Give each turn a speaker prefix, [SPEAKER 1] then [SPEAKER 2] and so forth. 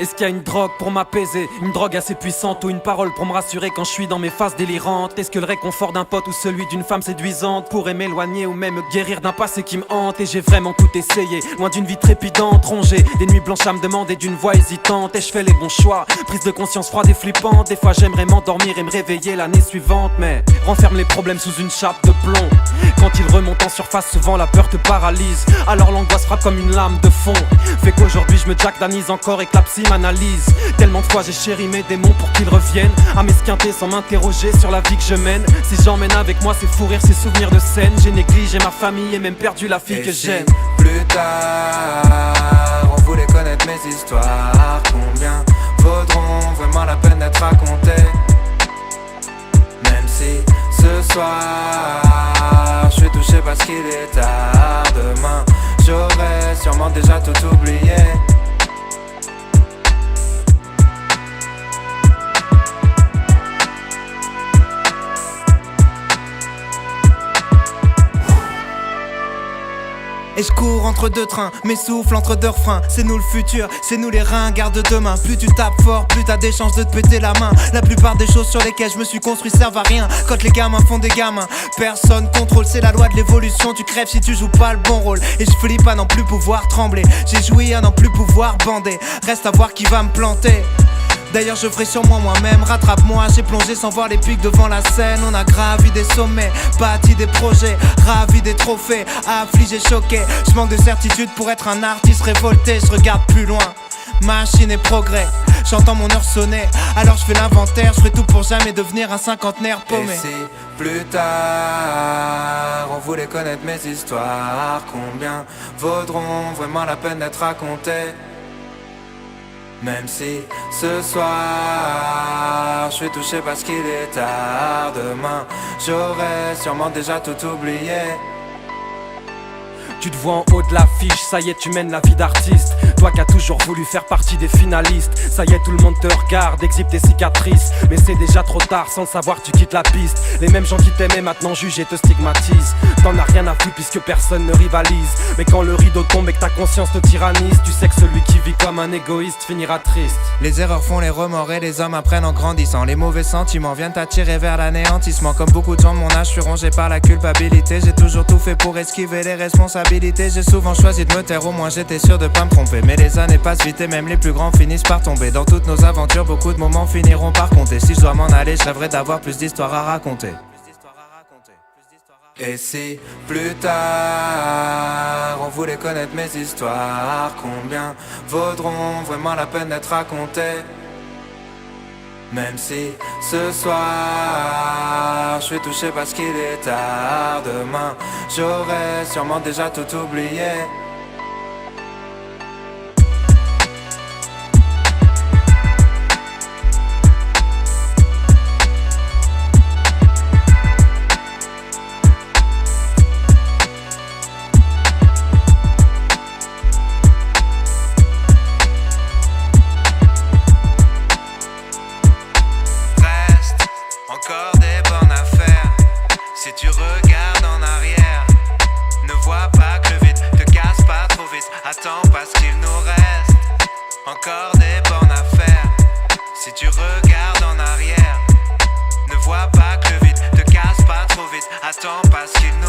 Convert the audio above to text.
[SPEAKER 1] Est-ce qu'il y a une drogue pour m'apaiser, une drogue assez puissante ou une parole pour me rassurer quand je suis dans mes phases délirantes? Est-ce que le réconfort d'un pote ou celui d'une femme séduisante pourrait m'éloigner ou même me guérir d'un passé qui me hante? Et j'ai vraiment tout essayé, loin d'une vie trépidante, rongée des nuits blanches à me demander d'une voix hésitante. Et je fais les bons choix, prise de conscience froide et flippante. Des fois j'aimerais m'endormir et me réveiller l'année suivante, mais renferme les problèmes sous une chape de plomb. Quand ils remontent en surface, souvent la peur te paralyse. Alors l'angoisse frappe comme une lame de fond. Fait qu'aujourd'hui je me jack d'anise encore et que la psy m'analyse. Tellement de fois j'ai chéri mes démons pour qu'ils reviennent à m'esquinter sans m'interroger sur la vie que je mène. Si j'emmène avec moi c'est fou rire, ces souvenirs de scène. J'ai négligé ma famille et même perdu la fille que j'aime.
[SPEAKER 2] Plus tard, on voulait connaître mes histoires. Combien vaudront vraiment la peine d'être racontées? Même si ce soir je suis touché parce qu'il est tard. Demain j'aurais sûrement déjà tout oublié.
[SPEAKER 3] Et je cours entre deux trains, mes souffles entre deux refrains. C'est nous le futur, c'est nous les ringards de demain. Plus tu tapes fort, plus t'as des chances de te péter la main. La plupart des choses sur lesquelles je me suis construit servent à rien. Quand les gamins font des gamins, personne contrôle. C'est la loi de l'évolution, tu crèves si tu joues pas le bon rôle. Et je flippe à n'en plus pouvoir trembler. J'ai joui à n'en plus pouvoir bander. Reste à voir qui va me planter. D'ailleurs je ferai sur moi-même, rattrape-moi. J'ai plongé sans voir les pics devant la scène. On a gravi des sommets, bâti des projets, ravi des trophées, affligé, choqué. Je manque de certitude pour être un artiste révolté. Je regarde plus loin, machine et progrès. J'entends mon heure sonner, alors je fais l'inventaire. Je ferai tout pour jamais devenir un cinquantenaire paumé.
[SPEAKER 2] Et si plus tard on voulait connaître mes histoires, combien vaudront vraiment la peine d'être racontées? Même si ce soir je suis touché parce qu'il est tard. Demain j'aurais sûrement déjà tout oublié.
[SPEAKER 1] Tu te vois en haut de l'affiche, ça y est tu mènes la vie d'artiste. Toi qui as toujours voulu faire partie des finalistes. Ça y est tout le monde te regarde, exhibe tes cicatrices. Mais c'est déjà trop tard, sans le savoir tu quittes la piste. Les mêmes gens qui t'aimaient maintenant jugent et te stigmatisent. T'en as rien à foutre puisque personne ne rivalise. Mais quand le rideau tombe et que ta conscience te tyrannise, tu sais que celui qui vit comme un égoïste finira triste.
[SPEAKER 3] Les erreurs font les remords et les hommes apprennent en grandissant. Les mauvais sentiments viennent t'attirer vers l'anéantissement. Comme beaucoup de gens de mon âge, je suis rongé par la culpabilité. J'ai toujours tout fait pour esquiver les responsabilités. J'ai souvent choisi de me taire, au moins j'étais sûr de pas me tromper. Mais les années passent vite et même les plus grands finissent par tomber. Dans toutes nos aventures, beaucoup de moments finiront par compter. Si je dois m'en aller, je rêverais d'avoir plus d'histoires à raconter.
[SPEAKER 2] Et si plus tard on voulait connaître mes histoires, combien vaudront vraiment la peine d'être racontées? Même si ce soir je suis touché parce qu'il est tard. Demain j'aurais sûrement déjà tout oublié.
[SPEAKER 3] Encore des bonnes affaires. Si tu regardes en arrière, ne vois pas que le vide te casse pas trop vite. Attends parce qu'il nous reste encore des bonnes affaires. Si tu regardes en arrière, ne vois pas que le vide te casse pas trop vite. Attends parce qu'il nous reste